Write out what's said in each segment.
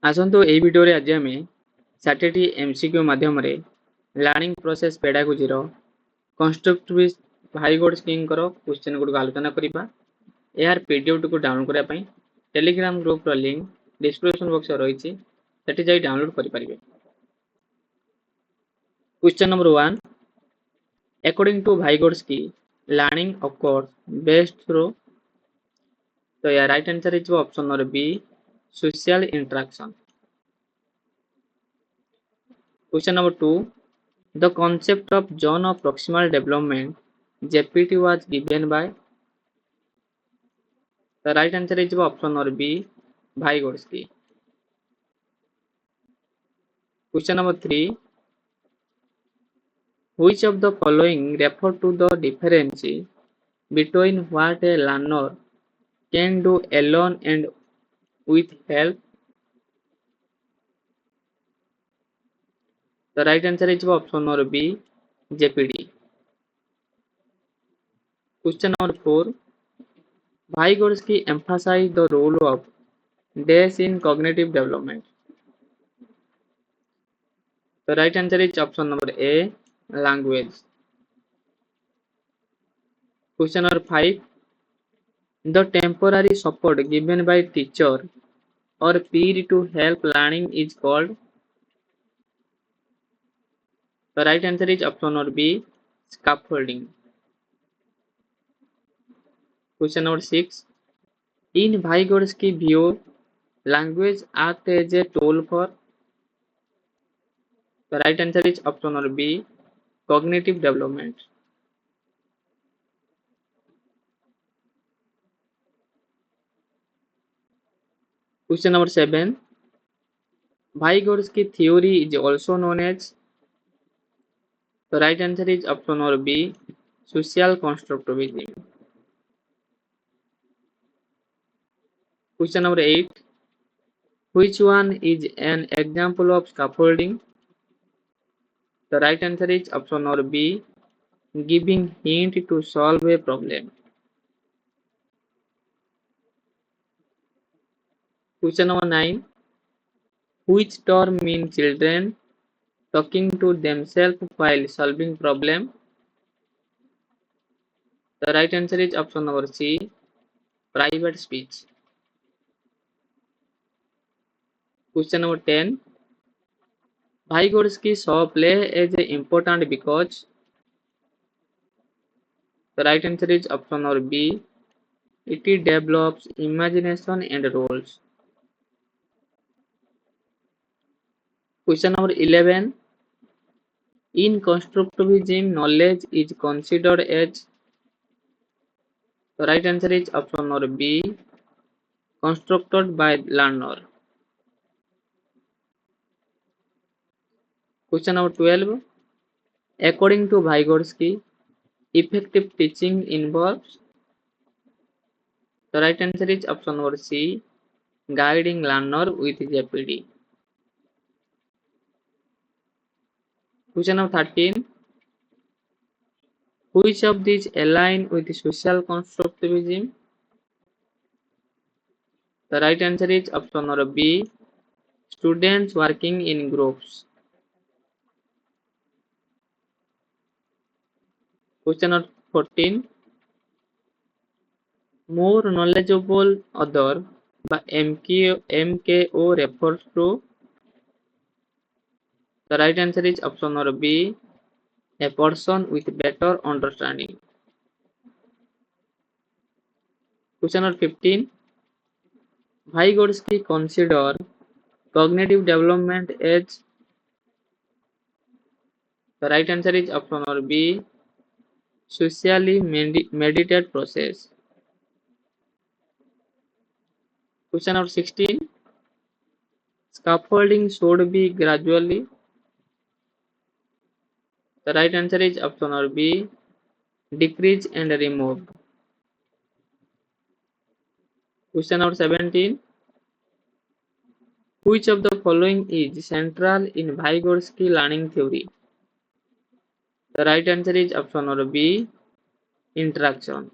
आसतु एई video रे आज आमे 7टी एमसीक्यू माध्यम रे लर्निंग प्रोसेस पेडागोजी रो कंस्ट्रक्टिविस्ट भाइगोड्स्किन करो क्वेश्चन गुड आलोचना करिबा। यार पीडीएफ को डाउनलोड करिया पई टेलीग्राम ग्रुप रो लिंक डिस्क्रिप्शन बॉक्स रे रहिछि, सेठी जाई डाउनलोड करि परिबे। Question number 1, according to Vygotsky learning occurs best through, तो या right answer is option number B, social interaction. Question number 2. The concept of zone of proximal development (ZPT) was given by. The right answer is option number B, Vygotsky. Question number 3. Which of the following refer to the difference between what a learner can do alone and with help? The right answer is option number B, JPD. Question number 4. Vygotsky emphasized the role of dash in cognitive development. The right answer is option number A, language. Question number 5. The temporary support given by teacher or peer to help learning is called. The right answer is option number B, scaffolding. Question number 6. In Vygotsky view, language acts as a tool for. The right answer is option number B, cognitive development. Question number 7. Vygotsky theory is also known as. The right answer is option number B, social constructivism. Question number 8. Which one is an example of scaffolding? The right answer is option number B, giving hint to solve a problem. Question number 9. Which term means children talking to themselves while solving problem? The right answer is option number C, private speech. Question number 10. Vygotsky saw play as important because. The right answer is option number B, it develops imagination and roles. Question number 11. In constructivism, knowledge is considered as. The right answer is option number B, constructed by learner. Question number 12. According to Vygotsky, effective teaching involves. The right answer is option number C, guiding learner with JPD. Question number 13. Which of these align with social constructivism? The right answer is option number B, students working in groups. Question number 14. More knowledgeable other by MKO refers to. The right answer is option number B, a person with better understanding. Question number 15. Vygotsky consider cognitive development as. The right answer is option number B, socially mediated process. Question number 16. Scaffolding should be gradually. The right answer is option number B, decrease and remove. Question number 17. Which of the following is central in Vygotsky learning theory? The right answer is option number B, interaction.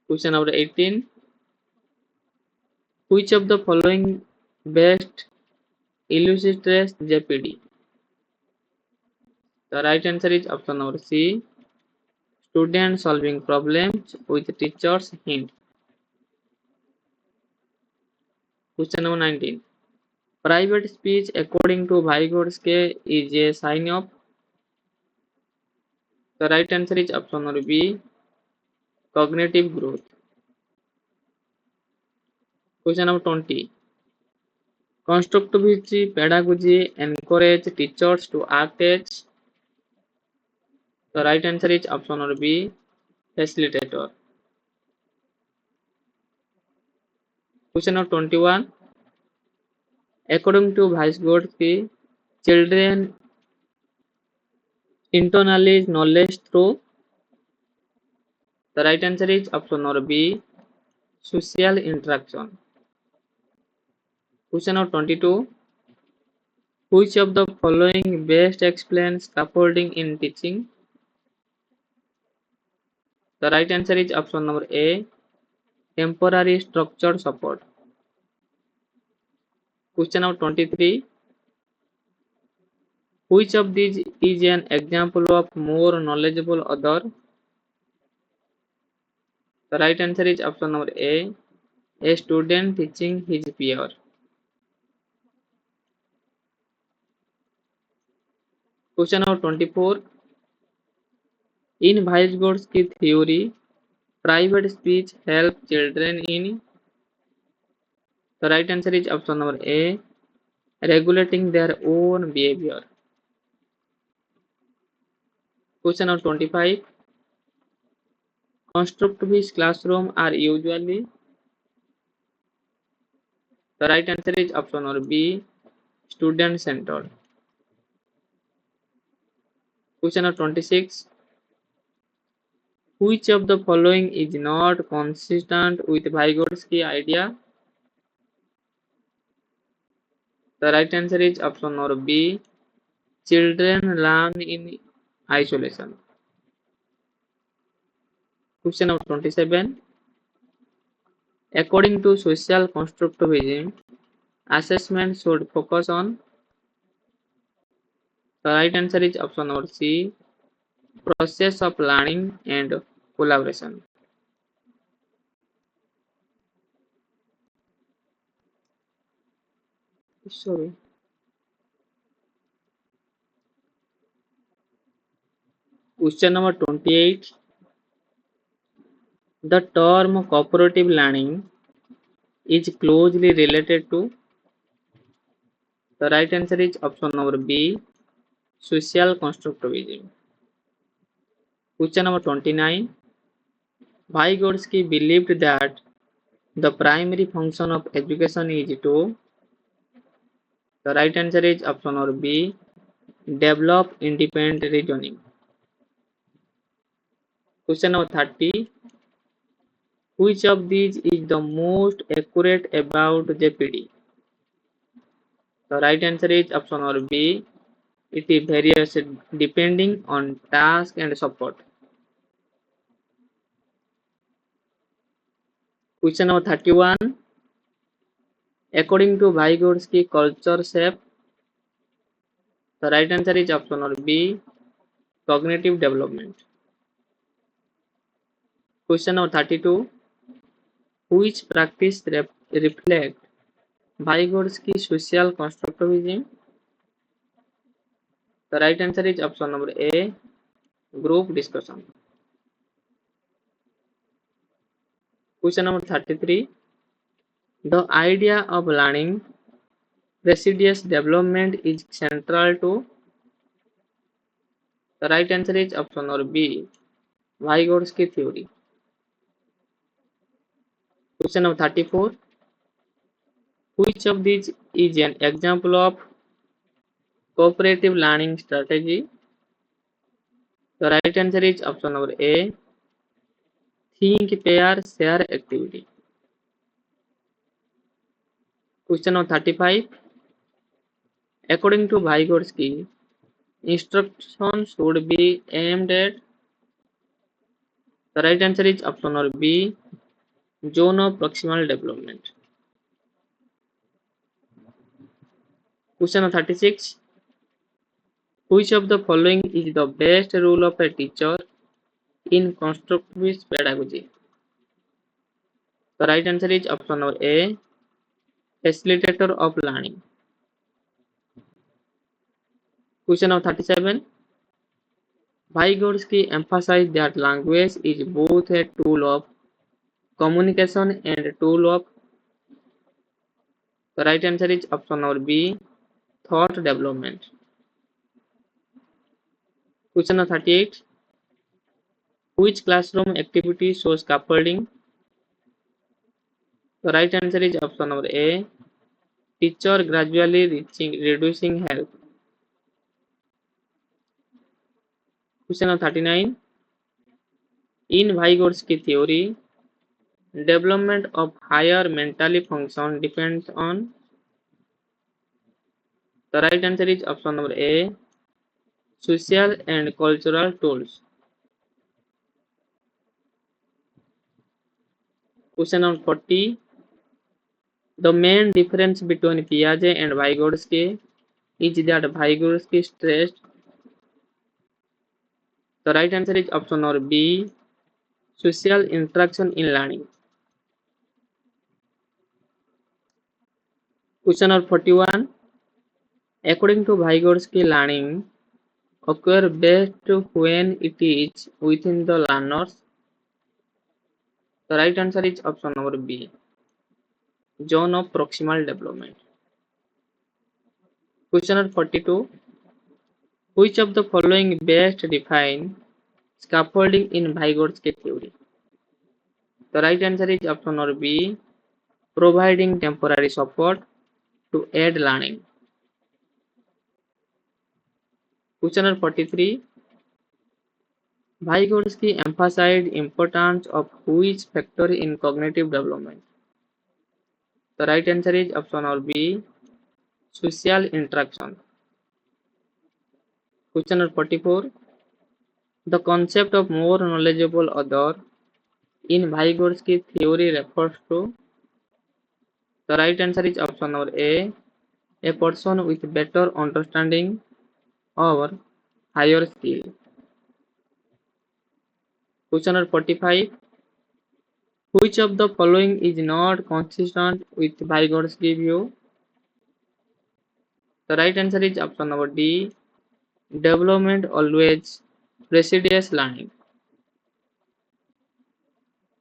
Question number 18. Which of the following best illustrates JPD? The right answer is option number C. Students solving problems with teachers' hint. Question number 19. Private speech according to Vygotsky is a sign of. The right answer is option number B. Cognitive growth. Question number 20. Constructivist pedagogy encourages teachers to act as. The right answer is option number B. Facilitator. Question number 21. According to Vygotsky, children internalize knowledge through. The right answer is option number B. Social interaction. Question number 22. Which of the following best explains scaffolding in teaching? The right answer is option number A. Temporary structured support. Question number 23. Which of these is an example of more knowledgeable other? The right answer is option number A. A student teaching his peer. Question number 24. In Vygotsky theory, private speech helps children in. The right answer is option number A. Regulating their own behavior. Question number 25. Constructivist classrooms are usually. The right answer is option number B. Student centered. Question number 26. Which of the following is not consistent with Vygotsky idea? The right answer is option number B. Children learn in isolation. Question number 27. According to social constructivism, assessment should focus on. The right answer is option number C. Process of learning and collaboration. Sorry. Question number 28. The term cooperative learning is closely related to. The right answer is option number B. Social constructivism. Question number 29. Vygotsky believed that the primary function of education is to. The right answer is option number B. Develop independent reasoning. Question number 30. Which of these is the most accurate about JPD? The right answer is option number B. It varies depending on task and support. Question number 31. According to Vygotsky culture shape. The right answer is option number B. Cognitive development. Question number 32. Which practice reflect Vygotsky social constructivism? The right answer is option number A. Group discussion. Question number 33. The idea of learning precedes development is central to. The right answer is option number B. Vygotsky theory. Question number 34. Which of these is an example of cooperative learning strategy? The right answer is option number A. Think, pair, share activity. Question number 35. According to Vygotsky, instruction should be aimed at. The right answer is option number B. Zone of proximal development. Question number 36. Which of the following is the best role of a teacher in constructivist pedagogy? The right answer is option number A, facilitator of learning. Question number 37. Vygotsky emphasized that language is both a tool of communication and a tool of. The right answer is option number B, thought development. Question number 38. Which classroom activity shows scaffolding? The right answer is option number A, teacher gradually reducing help. Question number 39. In Vygotsky theory, development of higher mentally function depends on. The right answer is option number A, social and cultural tools. Question number 40. The main difference between Piaget and Vygotsky is that Vygotsky stressed. The right answer is option number B, social interaction in learning. Question number 41. According to Vygotsky, learning occurs best when it is within the learners. The right answer is option number B, zone of proximal development. Question number 42. Which of the following best define scaffolding in Vygotsky theory? The right answer is option number B, providing temporary support to aid learning. Question number 43. Vygotsky emphasized importance of which factor in cognitive development? The right answer is option number B, social interaction. Question number 44. The concept of more knowledgeable other in Vygotsky theory refers to. The right answer is option number A, a person with better understanding or higher skill. Question number 45. Which of the following is not consistent with Vygotsky view? The right answer is option number D, development always precedes learning.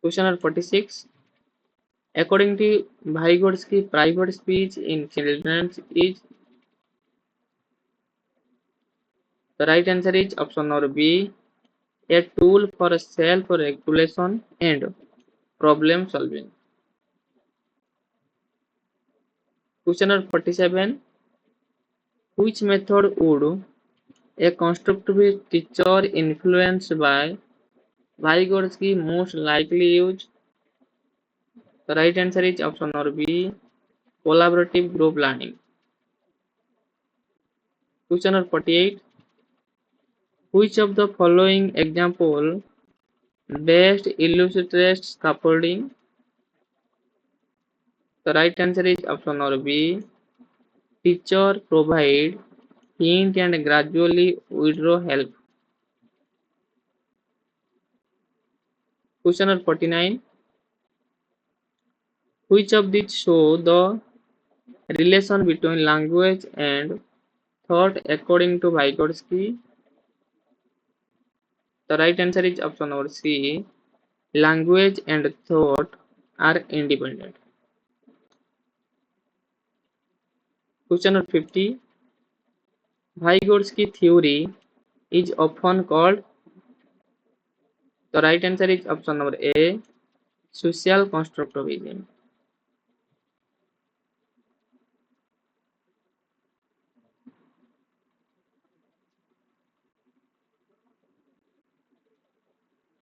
Question number 46. According to Vygotsky, private speech in children is. The right answer is option number B, a tool for self-regulation and problem solving. Question number 47. Which method would a constructivist teacher influenced by Vygotsky most likely use? The right answer is option number B, collaborative group learning. Question number 48. Which of the following example best illustrates scaffolding? The right answer is option number B, teacher provide hint and gradually withdraw help. Question number 49. Which of these show the relation between language and thought according to Vygotsky? The right answer is option number C, language and thought are independent. Question number 50. Vygotsky theory is often called. The right answer is option number A, social constructivism.